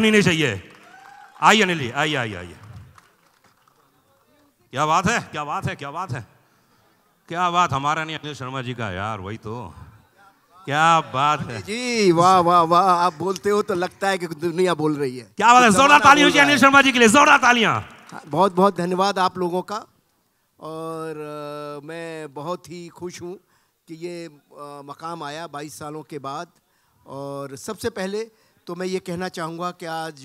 सुननी नहीं चाहिए। आइए अनिल जी, आइए आइए आइए। क्या बात है, क्या बात है, क्या बात है, क्या बात। हमारा नहीं, अनिल शर्मा जी का यार, वही तो, क्या बात है जी। वाह वाह वाह, आप बोलते हो तो लगता है कि दुनिया बोल रही है। क्या बात है। जोरदार तालियां हो अनिल शर्मा जी के लिए, जोरदार तालियां। बहुत बहुत धन्यवाद आप लोगों का। और मैं बहुत ही खुश हूँ कि ये मकाम आया 22 सालों के बाद। और सबसे पहले तो मैं ये कहना चाहूँगा कि आज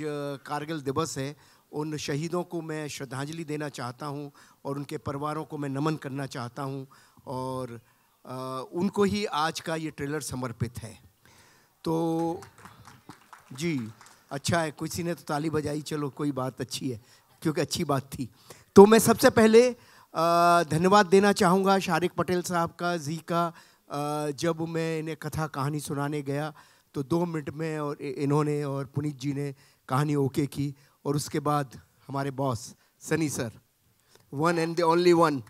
कारगिल दिवस है। उन शहीदों को मैं श्रद्धांजलि देना चाहता हूँ और उनके परिवारों को मैं नमन करना चाहता हूँ। और उनको ही आज का ये ट्रेलर समर्पित है। तो जी, अच्छा है, किसी ने तो ताली बजाई, चलो कोई बात अच्छी है, क्योंकि अच्छी बात थी। तो मैं सबसे पहले धन्यवाद देना चाहूँगा शारिक पटेल साहब का, जी का। जब मैं इन्हें कथा कहानी सुनाने गया तो 2 मिनट में और इन्होंने और पुनीत जी ने कहानी ओके की। और उसके बाद हमारे boss Sunny sir, one and the only one.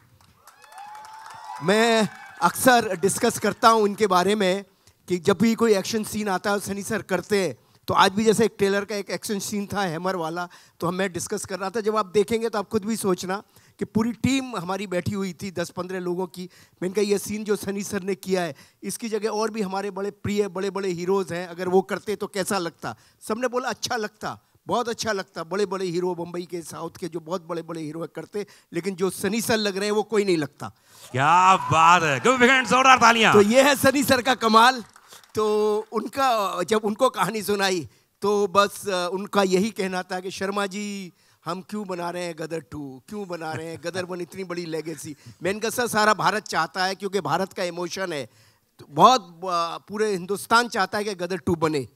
मैं अक्सर डिस्कस करता हूँ इनके बारे में कि जब भी कोई एक्शन सीन आता है सनी सर करते हैं। तो आज भी जैसे एक ट्रेलर का एक एक्शन सीन था हैमर वाला, तो मैं डिस्कस कर रहा था। जब आप देखेंगे तो आप खुद भी सोचना कि पूरी टीम हमारी बैठी हुई थी 10-15 लोगों की। मैंने कहा ये सीन जो सनी सर ने किया है, इसकी जगह और भी हमारे बड़े प्रिय बड़े बड़े हीरोज़ हैं, अगर वो करते तो कैसा लगता। सबने बोला अच्छा लगता, बहुत अच्छा लगता। बड़े बड़े हीरो बम्बई के, साउथ के जो बहुत बड़े बड़े हीरो करते, लेकिन जो सनी सर लग रहे हैं वो कोई नहीं लगता। क्या बात है, जोरदार तालियां। तो ये है सनी सर का कमाल। तो उनका जब उनको कहानी सुनाई तो बस उनका यही कहना था कि शर्मा जी हम क्यों बना रहे हैं गदर 2, क्यों बना रहे हैं गदर 1, इतनी बड़ी लेगेसी। मैंने कहा सर सारा भारत चाहता है, क्योंकि भारत का इमोशन है, तो बहुत पूरे हिंदुस्तान चाहता है कि गदर 2 बने।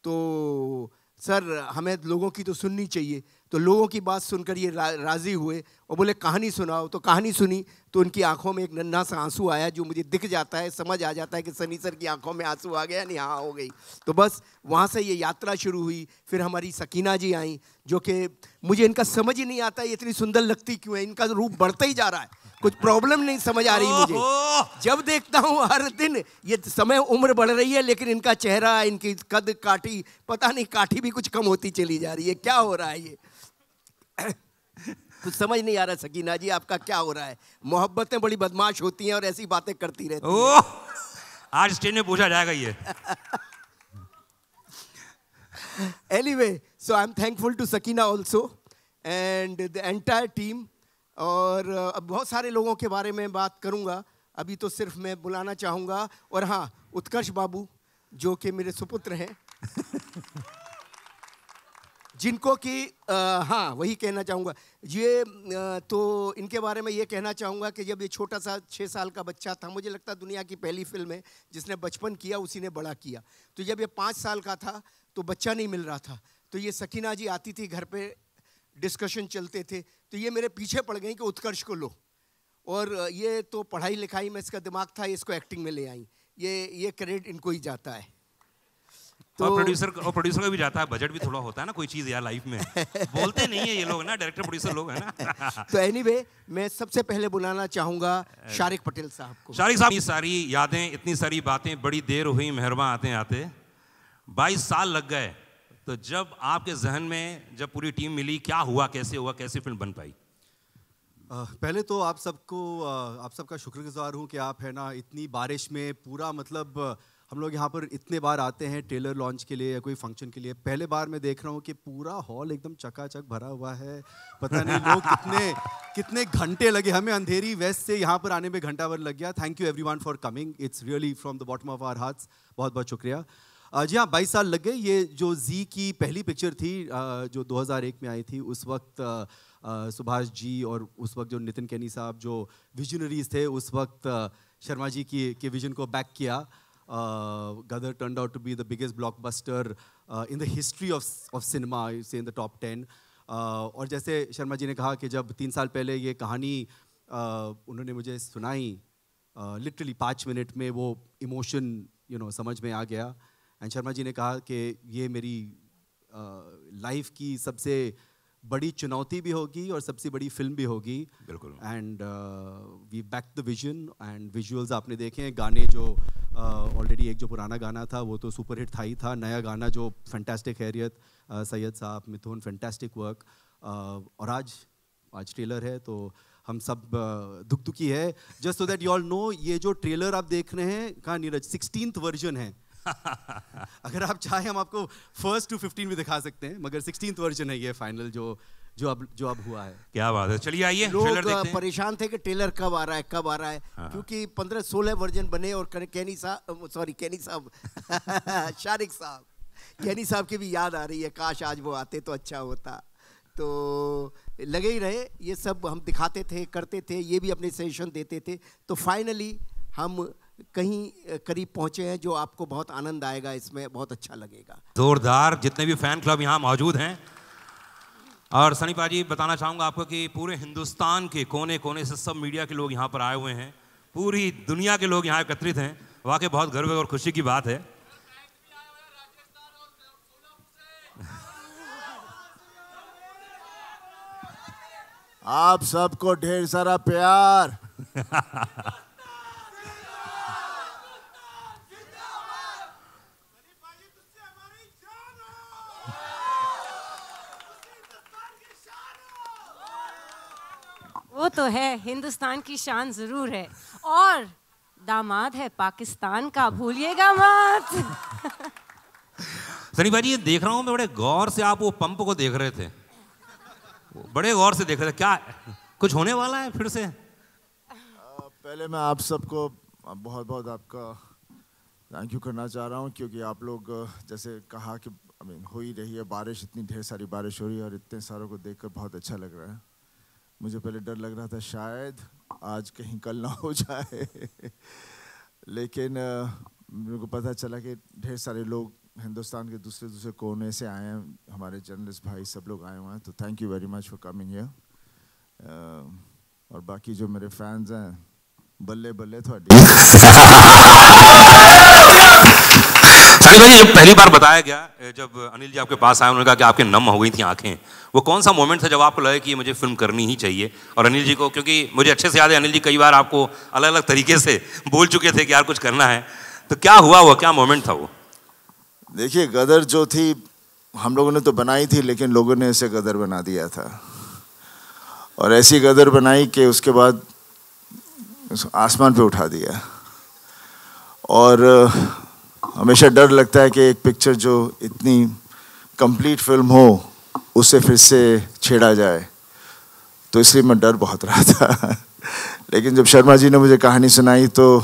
तो सर हमें लोगों की तो सुननी चाहिए। तो लोगों की बात सुनकर ये राज़ी हुए और बोले कहानी सुनाओ। तो कहानी सुनी तो उनकी आंखों में एक नन्हा सा आंसू आया, जो मुझे दिख जाता है, समझ आ जाता है कि सनी सर की आंखों में आंसू आ गया, नहीं हाँ हो गई। तो बस वहाँ से ये यात्रा शुरू हुई। फिर हमारी सकीना जी आई, जो कि मुझे इनका समझ ही नहीं आता ये इतनी सुंदर लगती क्यों है। इनका रूप बढ़ता ही जा रहा है, कुछ प्रॉब्लम नहीं समझ आ रही मुझे। जब देखता हूँ हर दिन, ये समय उम्र बढ़ रही है लेकिन इनका चेहरा, इनकी कद काठी, पता नहीं काठी भी कुछ कम होती चली जा रही है, क्या हो रहा है ये कुछ समझ नहीं आ रहा। सकीना जी आपका क्या हो रहा है? मोहब्बतें बड़ी बदमाश होती हैं और ऐसी बातें करती रहती हैं। आज स्टेज में पूछा जाएगा ये। Anyway, so I'm thankful to Sakina also and the entire team. और अब बहुत सारे लोगों के बारे में बात करूंगा, अभी तो सिर्फ मैं बुलाना चाहूँगा। और हाँ, उत्कर्ष बाबू जो कि मेरे सुपुत्र हैं जिनको कि हाँ वही कहना चाहूँगा ये। तो इनके बारे में ये कहना चाहूँगा कि जब ये छोटा सा 6 साल का बच्चा था, मुझे लगता है दुनिया की पहली फिल्म है जिसने बचपन किया उसी ने बड़ा किया। तो जब ये 5 साल का था तो बच्चा नहीं मिल रहा था, तो ये सकीना जी आती थी घर पे, डिस्कशन चलते थे, तो ये मेरे पीछे पड़ गई कि उत्कर्ष को लो। और ये तो पढ़ाई लिखाई में इसका दिमाग था, इसको एक्टिंग में ले आई। ये क्रेडिट इनको ही जाता है। तो और प्रोड्यूसर का भी जाता है, बजट भी थोड़ा होता है ना कोई चीज़ यार लाइफ में। बोलते नहीं है ये लोग ना, डायरेक्टर प्रोड्यूसर लोग है ना। तो एनीवे मैं सबसे पहले बुलाना चाहूँगा शारिक पटेल साहब को। शारिक साहब, इतनी सारी यादें, इतनी सारी बातें, बड़ी देर हुई मेहरबान आते आते, 22 साल लग गए। तो जब आपके जहन में जब पूरी टीम मिली, क्या हुआ, कैसे हुआ, कैसे फिल्म बन पाई? पहले तो आप सबका शुक्रगुजार हूँ कि आप है ना इतनी बारिश में पूरा, मतलब हम लोग यहाँ पर इतने बार आते हैं ट्रेलर लॉन्च के लिए या कोई फंक्शन के लिए, पहले बार मैं देख रहा हूँ कि पूरा हॉल एकदम चकाचक भरा हुआ है। पता नहीं लोग कितने घंटे लगे, हमें अंधेरी वेस्ट से यहाँ पर आने में घंटा भर लग गया। Thank you everyone for coming, it's really from the bottom of our hearts, बहुत बहुत शुक्रिया। जी हाँ, 22 साल लग गए। ये जो जी की पहली पिक्चर थी जो 2001 में आई थी, उस वक्त सुभाष जी और उस वक्त जो नितिन कैनी साहब जो विजनरीज थे, उस वक्त शर्मा जी के विजन को बैक किया। Gadar turned out to be the biggest blockbuster in the history of cinema, I say in the top 10. और जैसे शर्मा जी ने कहा कि जब 3 साल पहले ये कहानी उन्होंने मुझे सुनाई, लिटरली 5 मिनट में वो इमोशन समझ में आ गया। एंड शर्मा जी ने कहा कि ये मेरी लाइफ की सबसे बड़ी चुनौती भी होगी और सबसे बड़ी फिल्म भी होगी। बिल्कुल। And we back the vision and visuals आपने देखे हैं, गाने जो ऑलरेडी एक जो पुराना गाना था वो तो सुपर हिट था ही था, नया गाना जो फैंटास्टिक हैरियत सैयद साहब, मिथुन, फैंटास्टिक वर्क, और आज ट्रेलर है तो हम सब दुखी है। Just so that you all know, ये जो ट्रेलर आप देख रहे हैं कहाँ नीरज 16th वर्जन है। अगर आप चाहें हम आपको 1st to 15 भी दिखा सकते हैं, मगर 16th वर्जन है ये फाइनल जो अब हुआ है। क्या बात है, चलिए आइए लोग ट्रेलर देखते हैं। परेशान थे कि ट्रेलर कब आ रहा है हाँ। क्योंकि 15-16 वर्जन बने और कैनी साहब शारिक साहब, कैनी साहब की भी याद आ रही है, काश आज वो आते तो अच्छा होता। तो लगे ही रहे, ये सब हम दिखाते थे, करते थे, ये भी अपने सजेशन देते थे। तो फाइनली हम कहीं करीब पहुंचे हैं जो आपको बहुत आनंद आएगा, इसमें बहुत अच्छा लगेगा। जोरदार, जितने भी फैन क्लब यहाँ मौजूद हैं, और सनी पाजी बताना चाहूँगा आपको कि पूरे हिंदुस्तान के कोने कोने से सब मीडिया के लोग यहाँ पर आए हुए हैं, पूरी दुनिया के लोग यहाँ एकत्रित हैं। वाकई बहुत गर्व और खुशी की बात है। आप सबको ढेर सारा प्यार। वो तो है, हिंदुस्तान की शान जरूर है, और दामाद है पाकिस्तान का, भूलिएगा मत। सनी भाई ये देख रहा हूँ मैं, बड़े गौर से आप वो पंप को देख रहे थे, बड़े गौर से देख रहे थे, क्या कुछ होने वाला है फिर से? पहले मैं आप सबको बहुत बहुत आपका थैंक यू करना चाह रहा हूँ, क्योंकि आप लोग जैसे कहा कि हो ही रही है बारिश, इतनी ढेर सारी बारिश हो रही है और इतने सारों को देखकर बहुत अच्छा लग रहा है। मुझे पहले डर लग रहा था शायद आज कहीं कल ना हो जाए, लेकिन मेरे को पता चला कि ढेर सारे लोग हिंदुस्तान के दूसरे दूसरे कोने से आए हैं, हमारे जर्नलिस्ट भाई सब लोग आए हुए हैं, तो thank you very much for coming here. और बाकी जो मेरे फैंस हैं, बल्ले बल्ले थोड़ी। सनी भाई जब पहली बार बताया गया, जब अनिल जी आपके पास आए, उन्होंने कहा कि आपके नम हो गई थी आंखें, वो कौन सा मोमेंट था जब आपको लगा कि मुझे फिल्म करनी ही चाहिए? और अनिल जी को, क्योंकि मुझे अच्छे से याद है अनिल जी कई बार आपको अलग अलग तरीके से बोल चुके थे कि यार कुछ करना है, तो क्या हुआ, वो क्या मोमेंट था वो? देखिए, गदर जो थी हम लोगों ने तो बनाई थी, लेकिन लोगों ने इसे गदर बना दिया था, और ऐसी गदर बनाई कि उसके बाद आसमान पे उठा दिया। और हमेशा डर लगता है कि एक पिक्चर जो इतनी कंप्लीट फिल्म हो उसे फिर से छेड़ा जाए, तो इसलिए मैं डर बहुत रहा था। लेकिन जब शर्मा जी ने मुझे कहानी सुनाई तो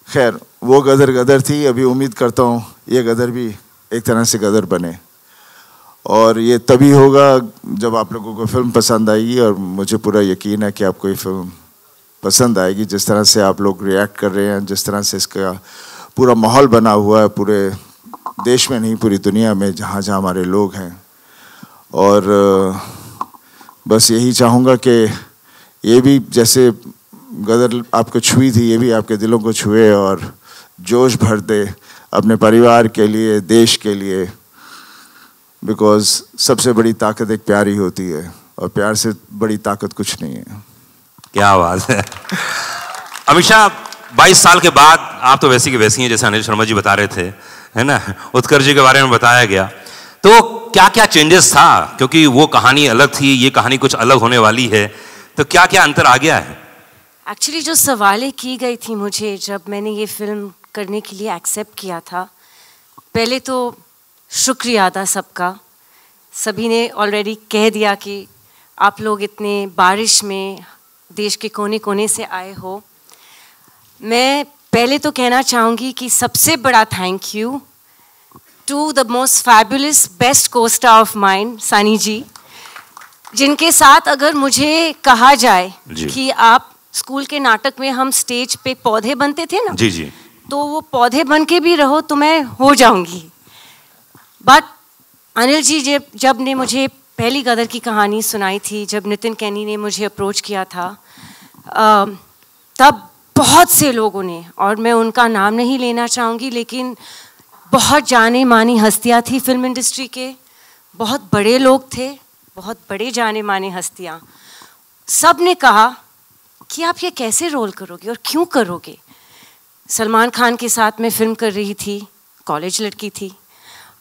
खैर वो गदर गदर थी। अभी उम्मीद करता हूँ ये गदर भी एक तरह से गदर बने, और ये तभी होगा जब आप लोगों को फिल्म पसंद आएगी, और मुझे पूरा यकीन है कि आपको ये फिल्म पसंद आएगी। जिस तरह से आप लोग रिएक्ट कर रहे हैं, जिस तरह से इसका पूरा माहौल बना हुआ है, पूरे देश में नहीं पूरी दुनिया में जहाँ जहाँ हमारे लोग हैं। और बस यही चाहूँगा कि ये भी जैसे गदर आपको छुई थी, ये भी आपके दिलों को छुए और जोश भर दे अपने परिवार के लिए, देश के लिए, बिकॉज सबसे बड़ी ताकत एक प्यार ही होती है, और प्यार से बड़ी ताकत कुछ नहीं है। क्या बात है। अमीषा, 22 साल के बाद आप तो वैसी की वैसी हैं जैसे अनिल शर्मा जी बता रहे थे, है ना, उत्कर्ष जी के बारे में बताया गया, तो क्या क्या चेंजेस था? क्योंकि वो कहानी अलग थी, ये कहानी कुछ अलग होने वाली है, तो क्या क्या अंतर आ गया है? एक्चुअली जो सवालें की गई थी मुझे जब मैंने ये फिल्म करने के लिए एक्सेप्ट किया था, पहले तो शुक्रिया था सबका। सभी ने ऑलरेडी कह दिया कि आप लोग इतने बारिश में देश के कोने कोने से आए हो। मैं पहले तो कहना चाहूँगी कि सबसे बड़ा thank you to the most fabulous best costar of mine, Sunny ji, जिनके साथ अगर मुझे कहा जाए कि आप स्कूल के नाटक में हम स्टेज पे पौधे बनते थे ना, जी जी, तो वो पौधे बन के भी रहो तो मैं हो जाऊंगी। बट अनिल जी जब ने मुझे पहली गदर की कहानी सुनाई थी, जब नितिन कैनी ने मुझे अप्रोच किया था, तब बहुत से लोगों ने, और मैं उनका नाम नहीं लेना चाहूँगी, लेकिन बहुत जाने मानी हस्तियाँ थी फिल्म इंडस्ट्री के, बहुत बड़े लोग थे, बहुत बड़े जाने माने हस्तियाँ, सब ने कहा कि आप ये कैसे रोल करोगे और क्यों करोगे। सलमान खान के साथ मैं फिल्म कर रही थी, कॉलेज लड़की थी।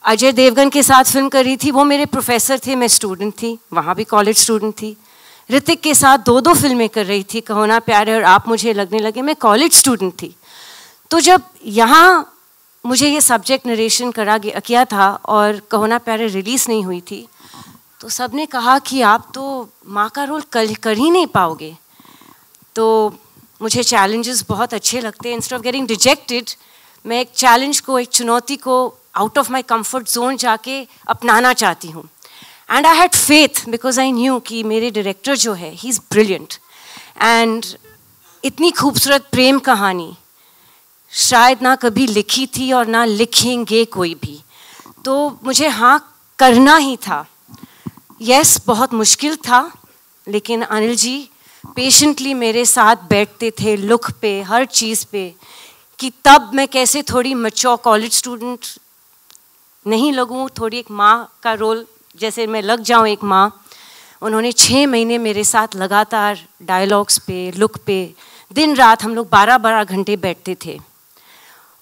अजय देवगन के साथ फिल्म कर रही थी, वो मेरे प्रोफेसर थे, मैं स्टूडेंट थी, वहाँ भी कॉलेज स्टूडेंट थी। ऋतिक के साथ 2 फिल्में कर रही थी, कहो ना प्यारे और आप मुझे लगने लगे, मैं कॉलेज स्टूडेंट थी। तो जब यहाँ मुझे ये सब्जेक्ट नरेशन किया था और कहो ना प्यारे रिलीज़ नहीं हुई थी, तो सब ने कहा कि आप तो माँ का रोल कर ही नहीं पाओगे। तो मुझे चैलेंजेस बहुत अच्छे लगते हैं। इंस्टेड ऑफ गेटिंग रिजेक्टेड, मैं एक चैलेंज को, एक चुनौती को out of my comfort zone जाके अपनाना चाहती हूँ। And I had faith because I knew कि मेरे डायरेक्टर जो है, ही इज़ ब्रिलियंट। एंड इतनी खूबसूरत प्रेम कहानी शायद ना कभी लिखी थी और ना लिखेंगे कोई भी, तो मुझे हाँ करना ही था। यस, बहुत मुश्किल था, लेकिन अनिल जी पेशेंटली मेरे साथ बैठते थे लुक पे, हर चीज़ पे, कि तब मैं कैसे थोड़ी मैच्योर कॉलेज स्टूडेंट नहीं लगूं, थोड़ी एक माँ का रोल जैसे मैं लग जाऊं, एक माँ। उन्होंने 6 महीने मेरे साथ लगातार डायलॉग्स पे, लुक पे, दिन रात हम लोग 12-12 घंटे बैठते थे।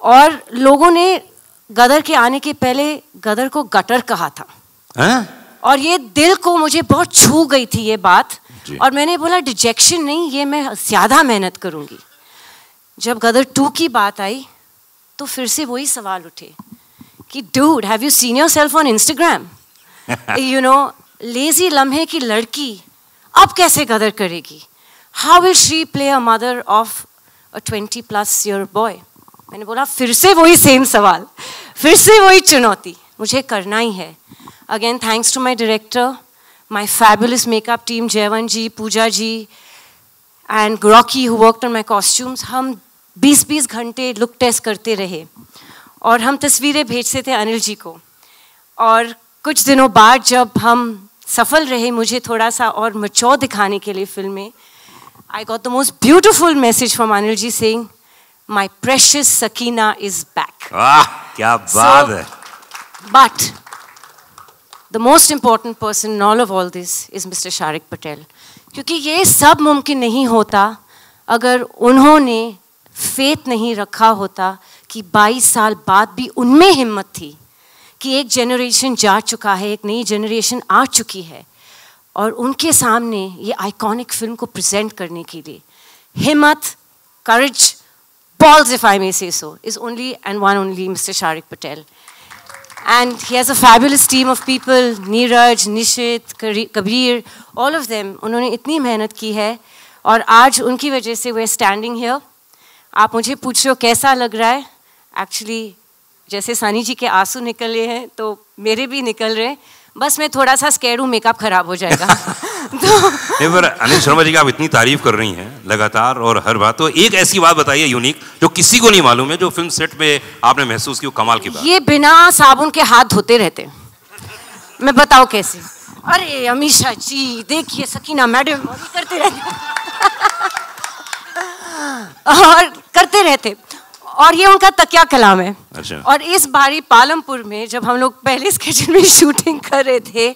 और लोगों ने गदर के आने के पहले गदर को गटर कहा था। और ये दिल को मुझे बहुत छू गई थी ये बात, और मैंने बोला डिजेक्शन नहीं, ये मैं ज़्यादा मेहनत करूँगी। जब गदर 2 की बात आई तो फिर से वही सवाल उठे कि dude, have you seen yourself on Instagram? You know, lazy लम्हे की लड़की अब कैसे गदर करेगी? How will she play a mother of a 20+ year boy? मैंने बोला फिर से वही सेम सवाल, फिर से वही चुनौती, मुझे करना ही है। Again thanks to my director, my fabulous makeup team, Jaywan ji, Pooja ji and Rocky who worked on my costumes. हम 20-20 घंटे लुक टेस्ट करते रहे और हम तस्वीरें भेजते थे अनिल जी को। और कुछ दिनों बाद जब हम सफल रहे मुझे थोड़ा सा और मैच्योर दिखाने के लिए फिल्म में, I got the most beautiful message from Anil ji saying, my precious Sakina is back. वाह, क्या बात है। But the most important person in all of all this is mister Shariq Patel, क्योंकि ये सब मुमकिन नहीं होता अगर उन्होंने फेथ नहीं रखा होता कि 22 साल बाद भी उनमें हिम्मत थी कि एक जनरेशन जा चुका है, एक नई जनरेशन आ चुकी है, और उनके सामने ये आइकॉनिक फिल्म को प्रेजेंट करने के लिए हिम्मत, करेज, balls if I may say so, is only and one only Mr. Sharik Patel. And he has a fabulous team of people, Neeraj, Nishit, Kabir, all of them. उन्होंने इतनी मेहनत की है और आज उनकी वजह से we're standing here. आप मुझे पूछ रहे हो कैसा लग रहा है? Actually, जैसे सनी जी के आंसू निकले हैं तो मेरे भी निकल रहे हैं। बस मैं थोड़ा सा स्कैर्ड हूँ, मेकअप खराब हो जाएगा। तो पर अनिल शर्मा जी की आप इतनी तारीफ कर रही हैं लगातार और हर बात, तो एक ऐसी बात बताइए यूनिक जो किसी को नहीं मालूम है, जो फिल्म सेट पे आपने महसूस की, कमाल की बात। ये बिना साबुन के हाथ धोते रहते, मैं बताओ कैसे? अरे अमीशा जी देखिए, सकीना मैडम करते रहते और करते रहते, और ये उनका तकिया कलाम है। अच्छा। और इस बारी पालमपुर में जब हम लोग पहले स्केड्यूल में शूटिंग कर रहे थे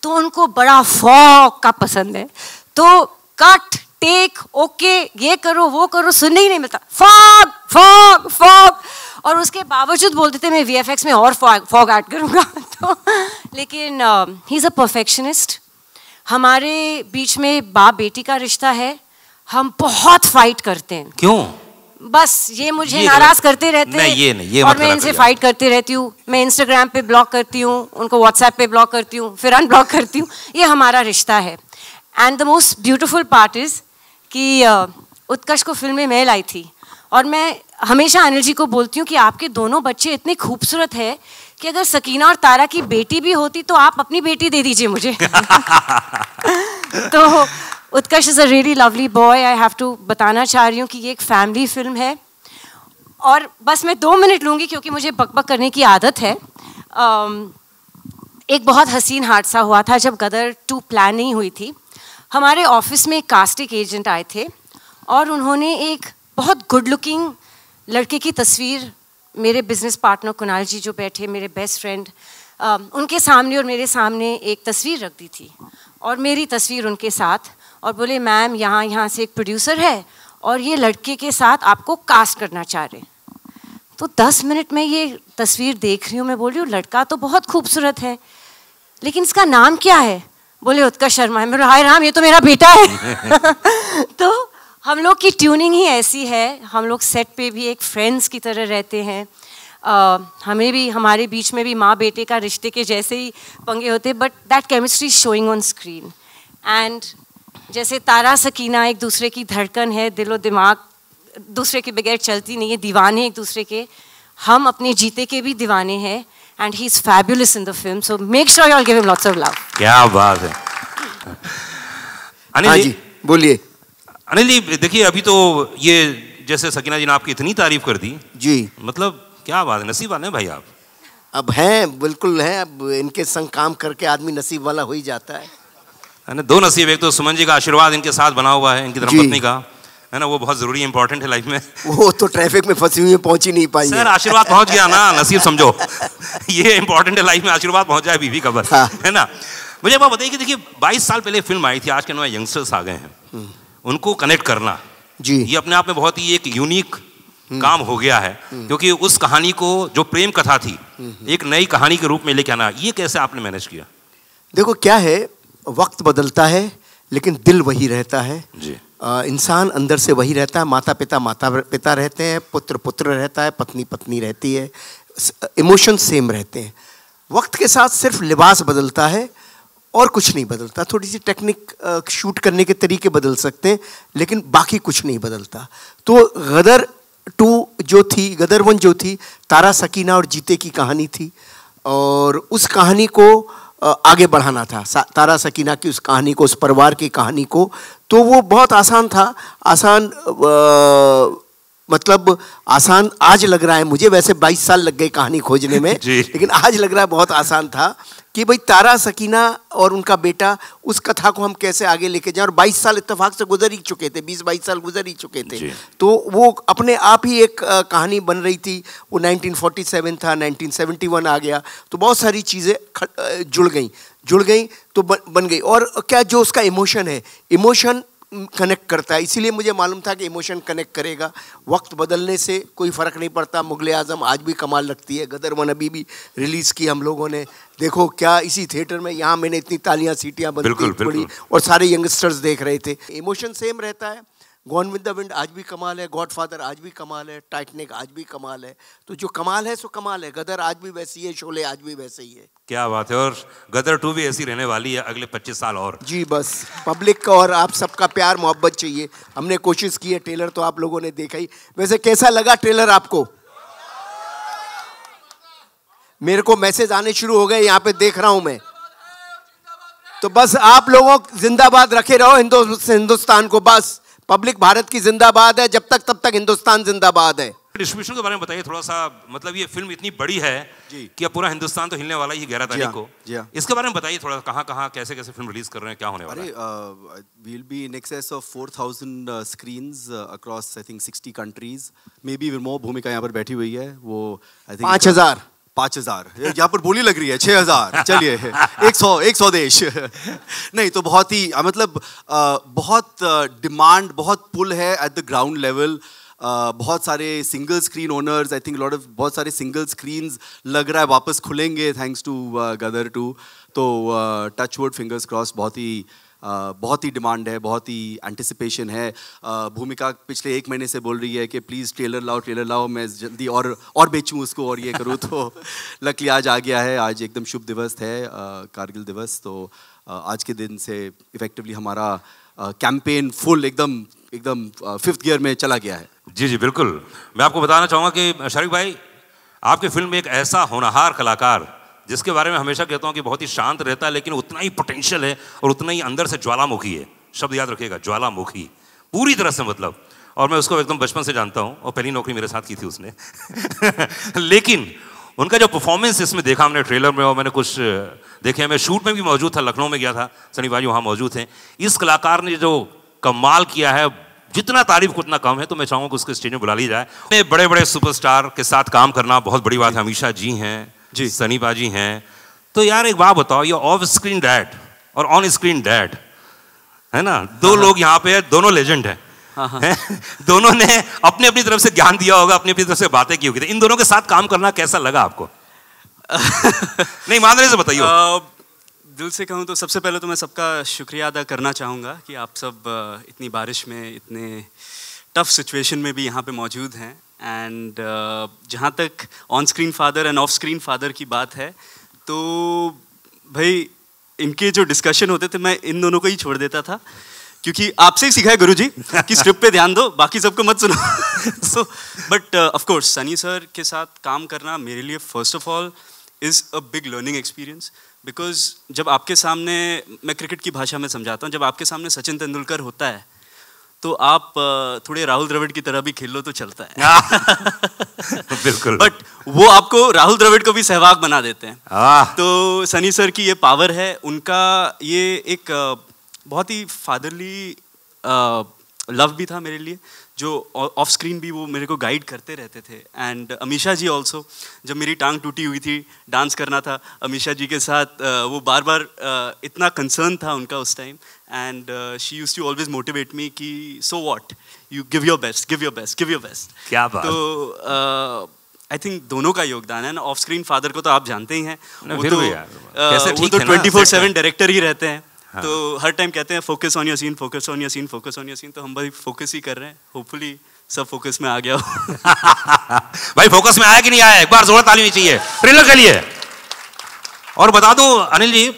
तो उनको बड़ा फॉग का पसंद है, तो कट टेक ओके ये करो वो करो सुनने ही नहीं मिलता, फॉग फॉग फॉग, और उसके बावजूद बोलते थे मैं VFX में और फॉग ऐड करूँगा। तो लेकिन ही इज़ अ परफेक्शनिस्ट। हमारे बीच में बाप बेटी का रिश्ता है, हम बहुत फाइट करते हैं। क्यों? बस ये मुझे नाराज करते रहते हैं, ये और मैं इनसे फाइट करती रहती हूँ। मैं इंस्टाग्राम पे ब्लॉक करती हूँ, उनको व्हाट्सएप पे ब्लॉक करती हूँ, फिर अनब्लॉक करती हूँ। ये हमारा रिश्ता है। And the most beautiful part is कि उत्कर्ष को फिल्म में मैं लाई थी, और मैं हमेशा अनिल जी को बोलती हूँ कि आपके दोनों बच्चे इतने खूबसूरत है कि अगर सकीना और तारा की बेटी भी होती तो आप अपनी बेटी दे दीजिए मुझे। तो Utkarsh is a really lovely boy. I have to बताना चाह रही हूँ कि ये एक फैमिली फिल्म है, और बस मैं 2 मिनट लूँगी क्योंकि मुझे बकबक करने की आदत है। एक बहुत हसीन हादसा हुआ था जब गदर 2 प्लान नहीं हुई थी। हमारे ऑफिस में एक कास्टिंग एजेंट आए थे और उन्होंने एक बहुत गुड लुकिंग लड़के की तस्वीर, मेरे बिजनेस पार्टनर कुणाल जी जो बैठे, मेरे बेस्ट फ्रेंड, उनके सामने और मेरे सामने एक तस्वीर रख दी थी, और मेरी तस्वीर उनके साथ, और बोले मैम यहाँ से एक प्रोड्यूसर है और ये लड़के के साथ आपको कास्ट करना चाह रहे हैं। तो 10 मिनट में ये तस्वीर देख रही हूँ, मैं बोल रही हूँ लड़का तो बहुत खूबसूरत है, लेकिन इसका नाम क्या है? बोले उत्कर्ष शर्मा है। मेरे हाय राम, ये तो मेरा बेटा है। तो हम लोग की ट्यूनिंग ही ऐसी है, हम लोग सेट पे भी एक फ्रेंड्स की तरह रहते हैं। हमें भी, हमारे बीच में भी माँ बेटे का रिश्ते के जैसे ही पंगे होते, but that chemistry showing on screen. And जैसे तारा सकीना एक दूसरे की धड़कन है, दिलो दिमाग दूसरे के बगैर चलती नहीं है, दीवाने एक दूसरे के, हम अपने जीते के भी दीवाने हैं। And he is fabulous in the film, so make sure you all give him lots of love. क्या बात है। अनिल जी बोलिए। अनिल जी देखिए, अभी तो ये जैसे सकीना जी ने आपकी इतनी तारीफ कर दी जी, मतलब क्या बात है, नसीब वाले हैं भाई आप। अब हैं, बिल्कुल हैं। अब इनके संग काम करके आदमी नसीब वाला हो ही जाता है। दो नसीब, एक तो सुमन जी का आशीर्वाद इनके साथ बना हुआ है, इनकी धर्मपत्नी का, है ना, वो बहुत जरूरी इंपॉर्टेंट है लाइफ में। वो तो ट्रैफिक में फंसी हुई है, पहुंच ही नहीं पाई। सर आशीर्वाद पहुंच गया ना, नसीब समझो। ये इंपॉर्टेंट है लाइफ में, आशीर्वाद पहुंच जाए बीवी का बस। हाँ। है ना। मुझे बात बताइए कि देखिए 22 साल पहले फिल्म आई थी, आज के नए यंगस्टर्स आ गए हैं, उनको कनेक्ट करना जी, ये अपने आप में बहुत ही एक यूनिक काम हो गया है, क्योंकि उस कहानी को जो प्रेम कथा थी एक नई कहानी के रूप में लेके आना, ये कैसे आपने मैनेज किया? देखो क्या है, वक्त बदलता है लेकिन दिल वही रहता है जी। इंसान अंदर से वही रहता है। माता पिता रहते हैं, पुत्र पुत्र रहता है, पत्नी पत्नी रहती है, इमोशन सेम रहते हैं। वक्त के साथ सिर्फ लिबास बदलता है और कुछ नहीं बदलता। थोड़ी सी टेक्निक शूट करने के तरीके बदल सकते हैं, लेकिन बाकी कुछ नहीं बदलता। तो गदर 2 जो थी, गदर 1 जो थी, तारा सकीना और जीते की कहानी थी, और उस कहानी को आगे बढ़ाना था, तारा सकीना की उस कहानी को, उस परिवार की कहानी को। तो वो बहुत आसान था। मतलब आसान आज लग रहा है मुझे, वैसे 22 साल लग गए कहानी खोजने में, लेकिन आज लग रहा है बहुत आसान था कि भाई तारा सकीना और उनका बेटा, उस कथा को हम कैसे आगे लेके जाएं। और 22 साल इत्तेफाक से गुजर ही चुके थे, 20-22 साल गुजर ही चुके थे। तो वो अपने आप ही एक कहानी बन रही थी। वो 1947 था, 1971 आ गया, तो बहुत सारी चीज़ें जुड़ गई तो बन गई। और क्या जो उसका इमोशन है, इमोशन कनेक्ट करता है, इसीलिए मुझे मालूम था कि इमोशन कनेक्ट करेगा। वक्त बदलने से कोई फ़र्क नहीं पड़ता। मुगले आज़म आज भी कमाल लगती है, गदर 1 अभी भी रिलीज़ की हम लोगों ने, देखो क्या इसी थिएटर में, यहाँ मैंने इतनी तालियां सीटियां बंदी पड़ी और सारे यंगस्टर्स देख रहे थे। इमोशन सेम रहता है। गॉन विद द विंड आज भी कमाल है, गॉडफादर आज भी कमाल है, टाइटैनिक आज भी कमाल है। तो जो कमाल है सो कमाल है। गदर आज भी वैसी है, शोले आज भी वैसे ही है। क्या बात है। और गदर 2 भी ऐसी रहने वाली है अगले 25 साल और। जी, बस पब्लिक का और आप सबका प्यार मोहब्बत चाहिए। हमने कोशिश की है, ट्रेलर तो आप लोगों ने देखा ही। वैसे कैसा लगा ट्रेलर आपको? मेरे को मैसेज आने शुरू हो गए, यहाँ पे देख रहा हूं मैं। तो बस आप लोगों जिंदाबाद रखे रहो हिंदुस्तान को। बस पब्लिक भारत की जिंदाबाद है, जब तक तब तक हिंदुस्तान जिंदाबाद है। डिस्ट्रीब्यूशन के बारे में बताइए थोड़ा सा। मतलब ये फिल्म इतनी बड़ी है कि अब पूरा हिंदुस्तान तो हिलने वाला ही 11 तारीख को। इसके बारे में बताइए थोड़ा, कहाँ कैसे फिल्म रिलीज कर रहे हैं, क्या होने वाला है? We'll be in excess of 4,000 screens across I think 60 countries, maybe more। भूमिका यहाँ पर बैठी हुई है, वो I think 5,000 यहाँ पर बोली लग रही है 6,000। चलिए 100 देश। नहीं तो बहुत ही मतलब बहुत डिमांड, बहुत पुल है एट द ग्राउंड लेवल। बहुत सारे single screen owners, I think बहुत सारे सिंगल स्क्रीन्स लग रहा है वापस खुलेंगे थैंक्स टू गदर 2। तो टच वुड, फिंगर्स क्रॉस, बहुत ही डिमांड है, बहुत ही एंटिसिपेशन है। भूमिका पिछले 1 महीने से बोल रही है कि प्लीज़ ट्रेलर लाओ, मैं जल्दी और बेचूं उसको और ये करूँ। तो लकीली आज आ गया है। आज एकदम शुभ दिवस है, कारगिल दिवस। तो आज के दिन से इफेक्टिवली हमारा कैंपेन फुल एकदम 5th गियर में चला गया है। जी बिल्कुल। मैं आपको बताना चाहूँगा कि शरीफ भाई, आपकी फिल्म में एक ऐसा होनहार कलाकार, जिसके बारे में हमेशा कहता हूँ कि बहुत ही शांत रहता है, लेकिन उतना ही पोटेंशियल है और उतना ही अंदर से ज्वालामुखी है। शब्द याद रखिएगा, ज्वालामुखी, पूरी तरह से मतलब। और मैं उसको एकदम बचपन से जानता हूँ और पहली नौकरी मेरे साथ की थी उसने। लेकिन उनका जो परफॉर्मेंस इसमें देखा हमने ट्रेलर में, और मैंने कुछ देखे, मैं शूट में भी मौजूद था, लखनऊ में गया था, सनी भाई वहाँ मौजूद हैं। इस कलाकार ने जो कमाल किया है, जितना तारीफ उतना कम है। तो मैं चाहूँगा कि उसके स्टेज में बुला ली जाए। बड़े बड़े सुपरस्टार के साथ काम करना बहुत बड़ी बात है। अमीषा जी हैं जी, सनी बाजी हैं। तो यार एक बात बताओ, ये ऑफ स्क्रीन डैड और ऑन स्क्रीन डैड है ना, 2 लोग यहाँ पे है, दोनों लेजेंड हैं। हैं? दोनों ने अपनी अपनी तरफ से ज्ञान दिया होगा, अपनी अपनी तरफ से बातें की होगी, तो इन दोनों के साथ काम करना कैसा लगा आपको? नहीं, ईमानदारी से बताइए। दिल से कहूँ तो सबसे पहले तो मैं सबका शुक्रिया अदा करना चाहूँगा कि आप सब इतनी बारिश में, इतने टफ सिचुएशन में भी यहाँ पे मौजूद हैं। एंड जहाँ तक on screen father end of screen father की बात है, तो भाई इनके जो डिस्कशन होते थे मैं इन दोनों को ही छोड़ देता था, क्योंकि आपसे ही सीखा है गुरुजी कि स्क्रिप्ट पे ध्यान दो, बाकी सबको मत सुनो। So but of course Sunny sir के साथ काम करना मेरे लिए first of all is a big learning experience, because जब आपके सामने, मैं क्रिकेट की भाषा में समझाता हूँ, जब आपके सामने सचिन तेंदुलकर होता है तो आप थोड़े राहुल द्रविड़ की तरह भी खेल लो तो चलता है। बिल्कुल। बट वो आपको राहुल द्रविड़ को भी सहवाग बना देते हैं। तो सनी सर की ये पावर है, उनका ये एक बहुत ही फादरली लव भी था मेरे लिए, जो ऑफ स्क्रीन भी वो मेरे को गाइड करते रहते थे। एंड अमीषा जी ऑल्सो, जब मेरी टांग टूटी हुई थी, डांस करना था अमीषा जी के साथ, वो बार बार इतना कंसर्न था उनका उस time, and she used to always motivate me कि so what, you give your best, give your best, give your best. क्या बात। तो आई थिंक दोनों का योगदान है ना। ऑफ स्क्रीन फादर को तो आप जानते ही हैं, वो तो 24/7 डायरेक्टर ही रहते हैं। हाँ। तो हर टाइम कहते हैं focus on your scene, focus on your scene, focus on your scene, तो हम भाई फोकस ही कर रहे हैं। होपफुली सब फोकस में आ गया हो। भाई फोकस में आया कि नहीं आया, एक बार जोर ताली होनी चाहिए ट्रेलर के लिए। और बता दूं अनिल जी,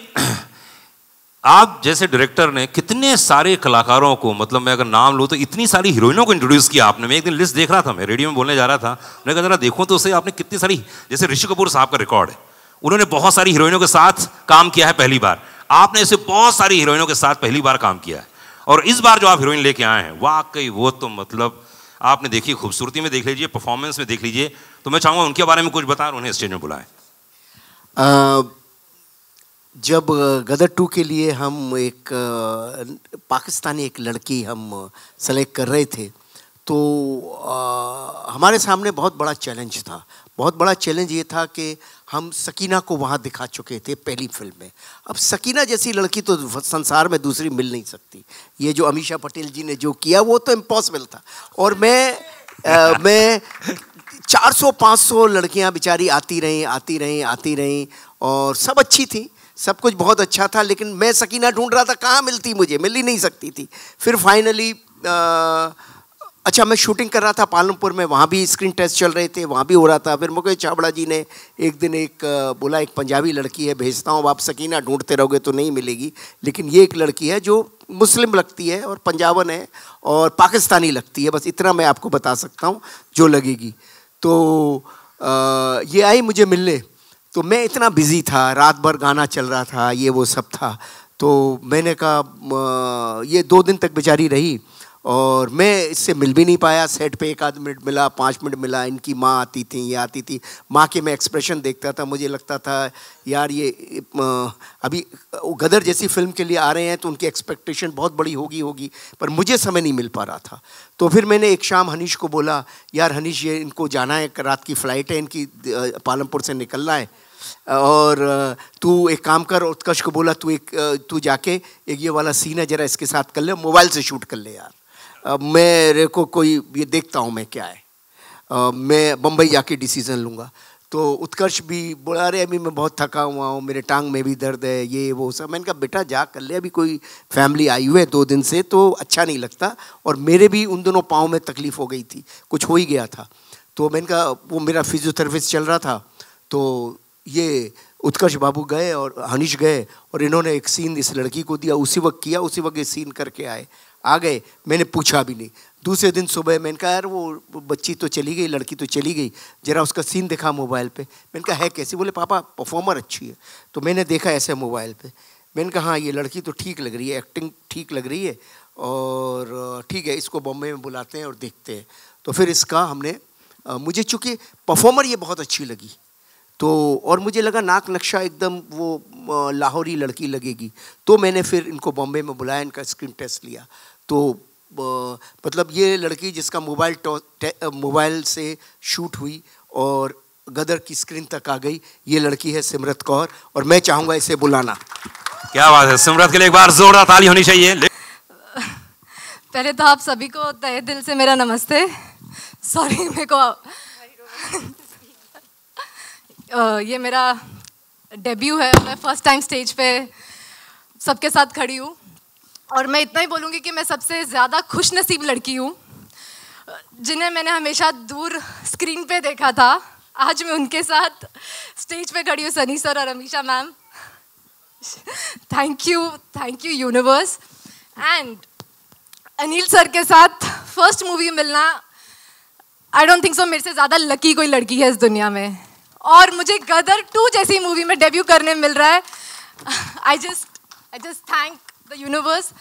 आप जैसे डायरेक्टर ने कितने सारे कलाकारों को, मतलब मैं अगर नाम लूँ तो इतनी सारी हीरोइनों को इंट्रोड्यूस किया आपने। मैं एक दिन लिस्ट देख रहा था, मैं रेडियो में बोलने जा रहा था, मैं कहा जरा देखूं तो उसे आपने कितनी सारी, जैसे ऋषि कपूर साहब का रिकॉर्ड है, उन्होंने बहुत सारी हीरोइनों के साथ काम किया है पहली बार। आपने ऐसे बहुत सारी हीरोइनों के साथ पहली बार काम किया है, और इस बार जो आप हीरोइन लेके आए हैं, वाकई वो तो मतलब आपने देखी, खूबसूरती में देख लीजिए, परफॉर्मेंस में देख लीजिए। तो मैं चाहूँगा उनके बारे में कुछ बताएं, उन्हें स्टेज में बुलाएं। जब गदर 2 के लिए हम एक पाकिस्तानी एक लड़की हम सेलेक्ट कर रहे थे, तो हमारे सामने बहुत बड़ा चैलेंज था। बहुत बड़ा चैलेंज ये था कि हम सकीना को वहाँ दिखा चुके थे पहली फिल्म में। अब सकीना जैसी लड़की तो संसार में दूसरी मिल नहीं सकती। ये जो अमीषा पटेल जी ने जो किया वो तो इम्पॉसिबल था। और मैं 400-500 लड़कियाँ बेचारी आती रहीं और सब अच्छी थी, सब कुछ बहुत अच्छा था, लेकिन मैं सकीना ढूंढ रहा था, कहाँ मिलती, मुझे मिल ही नहीं सकती थी। फिर फाइनली अच्छा, मैं शूटिंग कर रहा था पालमपुर में, वहाँ भी स्क्रीन टेस्ट चल रहे थे, वहाँ भी हो रहा था। फिर मुकेश छाबड़ा जी ने एक दिन बोला, एक पंजाबी लड़की है भेजता हूँ, आप सकीना ढूंढते रहोगे तो नहीं मिलेगी, लेकिन ये एक लड़की है जो मुस्लिम लगती है और पंजाबन है और पाकिस्तानी लगती है, बस इतना मैं आपको बता सकता हूँ जो लगेगी। तो ये आई मुझे मिलने, तो मैं इतना बिज़ी था, रात भर गाना चल रहा था, ये वो सब था। तो मैंने कहा ये 2 दिन तक बेचारी रही और मैं इससे मिल भी नहीं पाया। सेट पे 1 आध मिनट मिला, 5 मिनट मिला। इनकी माँ आती थी, ये आती थी, माँ के मैं एक्सप्रेशन देखता था, मुझे लगता था यार ये अभी गदर जैसी फिल्म के लिए आ रहे हैं तो उनकी एक्सपेक्टेशन बहुत बड़ी होगी, पर मुझे समय नहीं मिल पा रहा था। तो फिर मैंने एक शाम हनीश को बोला, यार हनीश ये इनको जाना है, रात की फ़्लाइट है इनकी, पालमपुर से निकलना है, और तू एक काम कर। उत्कर्ष को बोला तू जाके एक ये वाला सीन है जरा इसके साथ कर ले, मोबाइल से शूट कर ले यार, मेरे को कोई ये देखता हूँ मैं क्या है, मैं बम्बई जाके डिसीज़न लूँगा। तो उत्कर्ष भी बोला, अरे अभी मैं बहुत थका हुआ हूँ, मेरे टांग में भी दर्द है, ये वो सब। मैंने कहा बेटा जा कर ले, अभी कोई फैमिली आई हुई है 2 दिन से, तो अच्छा नहीं लगता। और मेरे भी उन दोनों पाँव में तकलीफ़ हो गई थी, कुछ हो ही गया था। तो मैंने कहा, वो मेरा फिजियोथेरेपिस्ट चल रहा था, तो ये उत्कर्ष बाबू गए और हनीश गए और इन्होंने एक सीन इस लड़की को दिया, उसी वक्त किया, उसी वक्त ये सीन करके आ गए। मैंने पूछा भी नहीं। दूसरे दिन सुबह मैंने कहा, यार वो बच्ची तो चली गई, लड़की तो चली गई, जरा उसका सीन दिखा मोबाइल पे। मैंने कहा है कैसी? बोले पापा परफॉर्मर अच्छी है। तो मैंने देखा ऐसे मोबाइल पे, मैंने कहा हाँ ये लड़की तो ठीक लग रही है, एक्टिंग ठीक लग रही है, और ठीक है इसको बॉम्बे में बुलाते हैं और देखते हैं। तो फिर इसका हमने मुझे चूँकि परफॉर्मर ये बहुत अच्छी लगी, तो और मुझे लगा नाक नक्शा एकदम वो लाहौरी लड़की लगेगी, तो मैंने फिर इनको बॉम्बे में बुलाया, इनका स्क्रीन टेस्ट लिया। तो मतलब ये लड़की जिसका मोबाइल से शूट हुई और गदर की स्क्रीन तक आ गई, ये लड़की है सिमरत कौर, और मैं चाहूँगा इसे बुलाना। क्या बात है, सिमरत के लिए एक बार जोरदार ताली होनी चाहिए। पहले तो आप सभी को तहे दिल से मेरा नमस्ते। सॉरी मेरे को ये मेरा डेब्यू है, मैं फर्स्ट टाइम स्टेज पे सबके साथ खड़ी हूँ और मैं इतना ही बोलूँगी कि मैं सबसे ज़्यादा खुश नसीब लड़की हूँ जिन्हें मैंने हमेशा दूर स्क्रीन पे देखा था। आज मैं उनके साथ स्टेज पे खड़ी हूँ, सनी सर और Amisha ma'am. Thank you universe. And Anil sir के साथ फर्स्ट मूवी मिलना, आई डोंट थिंक सो मेरे से ज़्यादा लकी कोई लड़की है इस दुनिया में। और मुझे गदर 2 जैसी मूवी में डेब्यू करने मिल रहा है। I just thank the universe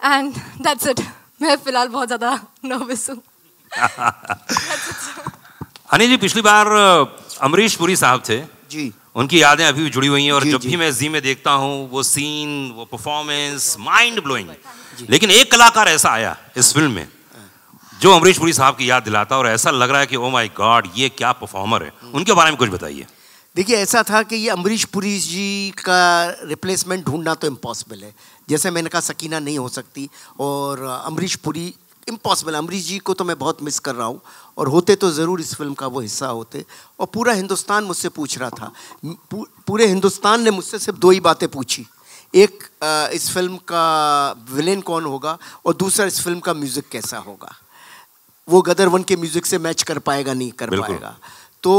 and that's it. मैं फिलहाल बहुत ज़्यादा नर्वस हूँ। अनिल जी, पिछली बार अमरीश पुरी साहब थे जी, उनकी यादें अभी भी जुड़ी हुई हैं और जी, जब जी। भी मैं जी में देखता हूँ वो सीन, वो परफॉर्मेंस माइंड ब्लोइंग। लेकिन एक कलाकार ऐसा आया इस फिल्म में जो अमरीश पुरी साहब की याद दिलाता और ऐसा लग रहा है कि ओ माय गॉड ये क्या परफॉर्मर है। उनके बारे में कुछ बताइए। देखिए, ऐसा था कि ये अमरीश पुरी जी का रिप्लेसमेंट ढूंढना तो इम्पॉसिबल है। जैसे मैंने कहा, सकीना नहीं हो सकती और अमरीश पुरी इम्पॉसिबल। अमरीश जी को तो मैं बहुत मिस कर रहा हूँ और होते तो ज़रूर इस फिल्म का वो हिस्सा होते। और पूरा हिंदुस्तान मुझसे पूछ रहा था, पूरे हिंदुस्तान ने मुझसे सिर्फ 2 ही बातें पूछी। एक, इस फिल्म का विलेन कौन होगा और दूसरा, इस फिल्म का म्यूज़िक कैसा होगा। वो गदर 1 के म्यूज़िक से मैच कर पाएगा, नहीं कर पाएगा। तो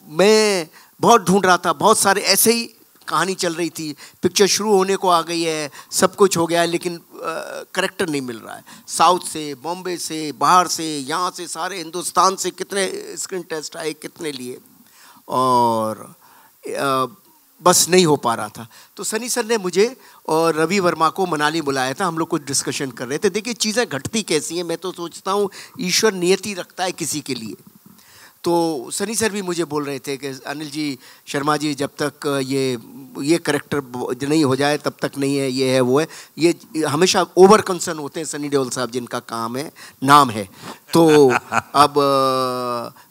मैं बहुत ढूंढ रहा था, बहुत सारे ऐसे ही कहानी चल रही थी। पिक्चर शुरू होने को आ गई है, सब कुछ हो गया है, लेकिन करेक्टर नहीं मिल रहा है। साउथ से, बॉम्बे से, बाहर से, यहाँ से, सारे हिंदुस्तान से कितने स्क्रीन टेस्ट आए, कितने लिए, और बस नहीं हो पा रहा था। तो सनी सर ने मुझे और रवि वर्मा को मनाली बुलाया था। हम लोग कुछ डिस्कशन कर रहे थे। देखिए, चीज़ें घटती कैसी हैं, मैं तो सोचता हूँ ईश्वर नियति रखता है किसी के लिए। तो सनी सर भी मुझे बोल रहे थे कि अनिल जी, शर्मा जी, जब तक ये करेक्टर नहीं हो जाए तब तक नहीं है, ये है वो है। ये हमेशा ओवर कंसर्न होते हैं सनी देओल साहब, जिनका नाम है। तो अब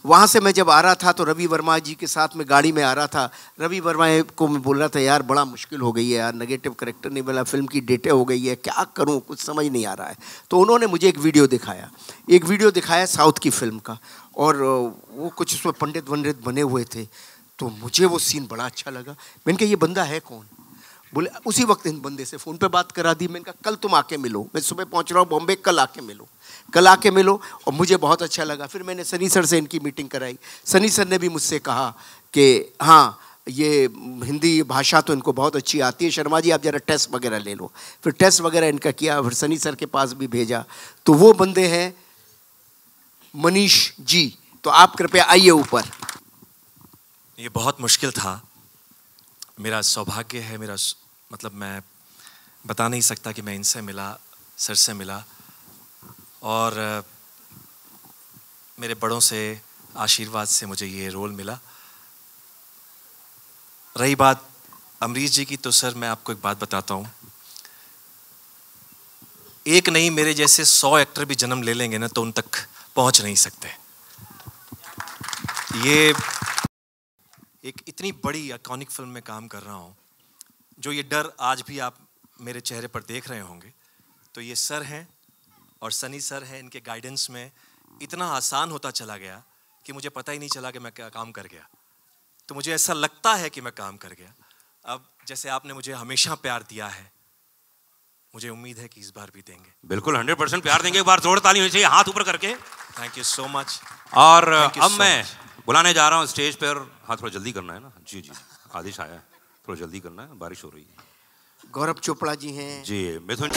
वहाँ से मैं जब आ रहा था तो रवि वर्मा जी के साथ में गाड़ी में आ रहा था। रवि वर्मा को मैं बोल रहा था, यार बड़ा मुश्किल हो गई है यार, नेगेटिव करेक्टर नहीं मिला, फिल्म की डेटें हो गई है, क्या करूँ, कुछ समझ नहीं आ रहा है। तो उन्होंने मुझे एक वीडियो दिखाया साउथ की फिल्म का, और वो कुछ उसमें पंडित वंडित बने हुए थे। तो मुझे वो सीन बड़ा अच्छा लगा। मैंने कहा, ये बंदा है कौन? बोले, उसी वक्त इन बंदे से फ़ोन पे बात करा दी। मैंने कहा, कल तुम आके मिलो, मैं सुबह पहुंच रहा हूँ बॉम्बे, कल आके मिलो। और मुझे बहुत अच्छा लगा। फिर मैंने सनी सर से इनकी मीटिंग कराई। सनी सर ने भी मुझसे कहा कि हाँ, ये हिंदी भाषा तो इनको बहुत अच्छी आती है, शर्मा जी आप ज़रा टेस्ट वगैरह ले लो। फिर टेस्ट वगैरह इनका किया, फिर सनी सर के पास भी भेजा। तो वो बंदे हैं मनीष जी। तो आप कृपया आइए ऊपर। ये बहुत मुश्किल था। मेरा सौभाग्य है, मतलब मैं बता नहीं सकता कि मैं इनसे मिला, सर से मिला, और मेरे बड़ों से आशीर्वाद से मुझे ये रोल मिला। रही बात अमरीश जी की, तो सर मैं आपको एक बात बताता हूँ। एक नहीं, मेरे जैसे 100 एक्टर भी जन्म ले लेंगे ना तो उन तक पहुँच नहीं सकते। ये एक इतनी बड़ी आइकॉनिक फिल्म में काम कर रहा हूँ, जो ये डर आज भी आप मेरे चेहरे पर देख रहे होंगे, तो ये सर हैं और सनी सर हैं। इनके गाइडेंस में इतना आसान होता चला गया कि मुझे पता ही नहीं चला कि मैं क्या काम कर गया। तो मुझे ऐसा लगता है कि मैं काम कर गया। अब जैसे आपने मुझे हमेशा प्यार दिया है, मुझे उम्मीद है कि इस बार भी देंगे। बिल्कुल 100% प्यार देंगे। एक बार जोर ताली होनी चाहिए, हाथ ऊपर करके। Thank you so much. और अब मैं बुलाने जा रहा हूँ स्टेज पर। हाँ, थोड़ा जल्दी करना है ना। जी, आदेश आया है, थोड़ा जल्दी करना है, बारिश हो रही है। गौरव चोपड़ा जी हैं। जी, मिथुन।